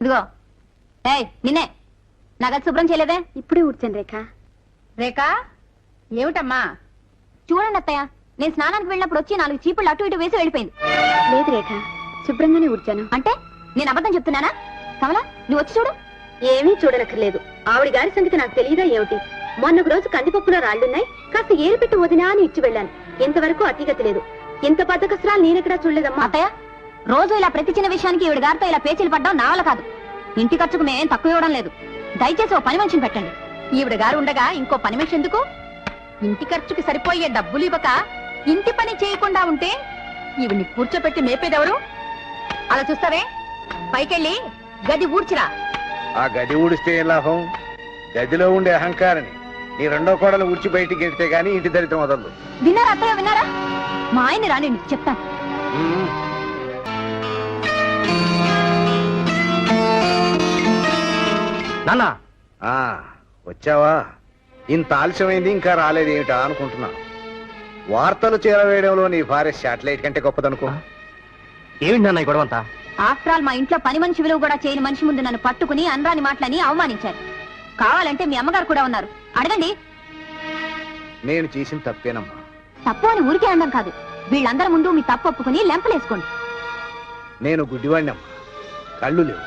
ఇదిగో ఏయ్ నిన్నే నా గది శుభ్రం చేయలేదే? ఇప్పుడే ఊడ్చాను రేఖ. రేఖ ఏమిటమ్మా? చూడండి అత్తయ్య, నేను స్నానానికి వెళ్ళినప్పుడు వచ్చి 4 చీపుళ్ళు అటు ఇటు వేసి వెళ్ళిపోయింది. లేదు రేఖ, శుభ్రంగానే ఊడ్చాను. అంటే నేను అబద్ధం చెప్తున్నానా? కమలా నువ్వు వచ్చి చూడు. ఏమీ చూడనక్కర్లేదు. ఆవిడ గారి సంగతి నాకు తెలియదా ఏమిటి? మొన్నొక రోజు కందిపప్పులో రాళ్లున్నాయి, కాస్త ఏలు పెట్టి వదినా అని ఇచ్చి వెళ్ళాను. ఇంతవరకు అతిగతి లేదు. ఇంత బద్దకస్త్రాలు నేనెక్కడా చూడలేదమ్మా. అత్తయ్య, రోజు ఇలా ప్రతి చిన్న విషయానికి ఈవిడ గారితో ఇలా పేచీలు పడ్డం నా వల్ల కాదు. ఇంటి ఖర్చుకు మేం తక్కువ ఇవ్వడం లేదు. దయచేసి ఓ పని మనిషిని పెట్టండి. ఈవిడ గారు ఉండగా ఇంకో పని మనిషి ఎందుకు? ఇంటి ఖర్చుకి సరిపోయే డబ్బులు ఇవ్వక ఇంటి పని చేయకుండా ఉంటే ఈవిడ్ని కూర్చోపెట్టి మేపేదెవరు? అలా చూస్తావే, పైకెళ్ళి గది ఊడ్చిరా. ఆ గది ఊడిస్తే ఏం లాభం? గదిలో ఉండే అహంకారాన్ని నీ రెండో కోడలు ఊడ్చి బయటికి గెడితే గానీ ఇంటి దరిద్రం వదలదు. విన్నారా అత్తయ్య, విన్నారా? మా ఆయన్ని రాని చెప్తాను. నాన్నా వచ్చావా? ఇంత ఆలస్యమైంది ఇంకా రాలేదేమిటా అనుకుంటున్నాను. వార్తలు చేరవేయడంలో నీ భార్య శాటిలైట్ కంటే గొప్పదనుకో. ఏమిటి నాన్న ఈ గొడవంతా? ఆఫ్టర్ ఆల్ మా ఇంట్లో పని మనిషి విలువ కూడా చేయని మనిషి ముందు నన్ను పట్టుకుని అనరాని మాటలని అవమానించారు. కావాలంటే మీ అమ్మగారు కూడా ఉన్నారు, అడగండి. నేను చేసిన తప్పేనమ్మా. తప్పు అని ఊరికే అనడం కాదు, వీళ్ళందరి ముందు మీ తప్పు ఒప్పుకుని లెంపలేసుకోండి. నేను గుడ్డివాడినమ్మా, కళ్ళు లేవు.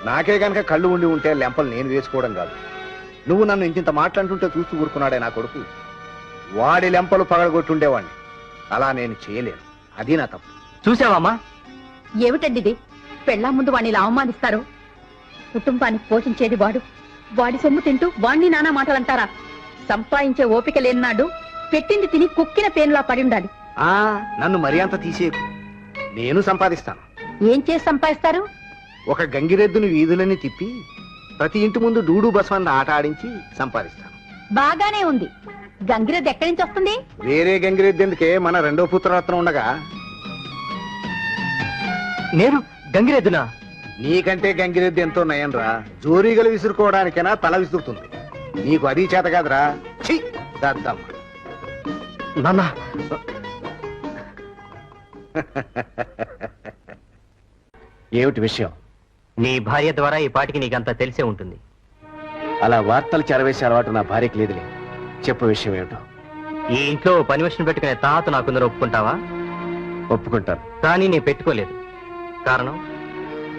నాకే గనక కళ్ళు ఉండి ఉంటే లెంపలు నేను వేసుకోవడం కాదు. నువ్వు నన్ను ఇంత మాట్లాడుతుంటే చూస్తూ ఊరుకున్నాడే నా కొడుకు. వాడి లెంపలు పగలగొట్టుండేవాడిని. అలా నేను చేయలేను, అది నా తప్పు. చూసావమ్మా? ఏమిటండి ఇది? పెళ్ళా ముందు వాడిని ఇలా అవమానిస్తారు. కుటుంబాన్ని పోషించేది వాడు, వాడి సొమ్ము తింటూ వాణ్ణి నానా మాటలంటారా? సంపాదించే ఓపిక లేనినాడు పెట్టింది తిని కుక్కిన పేనులా పడి ఉండాలి. నన్ను మరీ అంత తీసేకు. నేను సంపాదిస్తాను. ఏం చేసి సంపాదిస్తారు? ఒక గంగిరెద్దును వీధులని తిప్పి ప్రతి ఇంటి ముందు డూడు బసవన్న ఆట ఆడించి సంపాదిస్తాను. బాగానే ఉంది. గంగిరెద్దు ఎక్కడి నుంచి వస్తుంది? వేరే గంగిరెద్దు ఎందుకే, మన రెండో పుత్రరత్నం ఉండగా. నేను గంగిరెద్దునా? నీకంటే గంగిరెద్దు ఎంతో నయంరా. జోరీగలు విసురుకోవడానికైనా తల విసురుతుంది. నీకు అది చేత కాదురా. దద్దమ్మ. నాన్న ఏమిటి విషయం? నీ భార్య ద్వారా ఈ పాటికి నీకంతా తెలిసే ఉంటుంది. అలా వార్తలు చెరవేసే అలవాటు నా భార్యకి లేదులే. చెప్పు విషయం ఏమిటో. ఈ ఇంట్లో పని మనిషిని పెట్టుకునే తాత నాకుందరూ ఒప్పుకుంటావా? ఒప్పుకుంటాను. కానీ నేను పెట్టుకోలేదు. కారణం,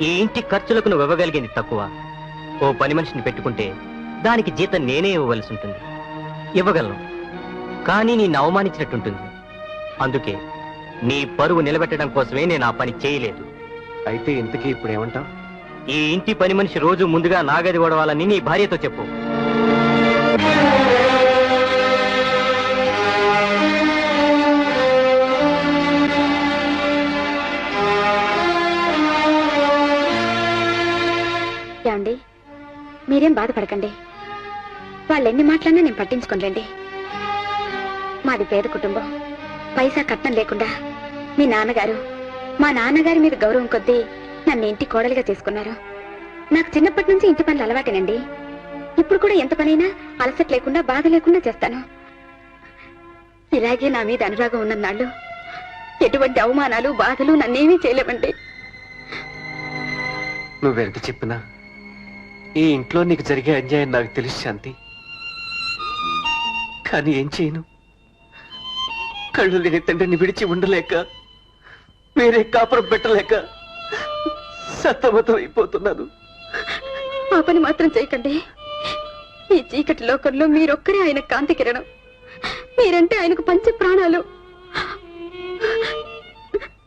ఈ ఇంటి ఖర్చులకు నువ్వు ఇవ్వగలిగింది తక్కువ. ఓ పని మనిషిని పెట్టుకుంటే దానికి జీతం నేనే ఇవ్వవలసి ఉంటుంది. ఇవ్వగలను, కానీ నిన్ను అవమానించినట్టుంటుంది. అందుకే నీ పరువు నిలబెట్టడం కోసమే నేను ఆ పని చేయలేదు. అయితే ఇంతకీ ఇప్పుడు ఏమంటావు? ఈ ఇంటి పని మనిషి రోజు ముందుగా నాగది ఓడవాలని నీ భార్యతో చెప్పు. ఏమండి, మీరేం బాధపడకండి. వాళ్ళు ఎన్ని మాట్లాడినా నేను పట్టించుకోలేండి. మాది పేద కుటుంబం. పైసా కట్నం లేకుండా మీ నాన్నగారు, మా నాన్నగారి మీద గౌరవం కొద్దీ నన్ను ఇంటి కోడలిగా చేసుకున్నారు. నాకు చిన్నప్పటి నుంచి ఇంటి పనులు అలవాటేనండి. ఇప్పుడు కూడా ఎంత పనైనా అలసట లేకుండా, బాధ లేకుండా చేస్తాను. ఇలాగే నా మీద అనురాగం ఉన్ననాళ్ళు ఎటువంటి అవమానాలు, బాధలు నన్నేమీ చేయలేవండి. నువ్వెంత చెప్పినా ఈ ఇంట్లో నీకు జరిగే అన్యాయం నాకు తెలుసు శాంతి. కానీ ఏం చేయను? కళ్ళు లేని తండ్రిని విడిచి ఉండలేక, వేరే కాపురం పెట్టలేక సతమతం అయిపోతున్నాను. ఆ పని మాత్రం చేయకండి. ఈ చీకటి లోకంలో మీరొక్కరే ఆయన కాంతి కిరణం. మీరంటే ఆయనకు పంచ ప్రాణాలు.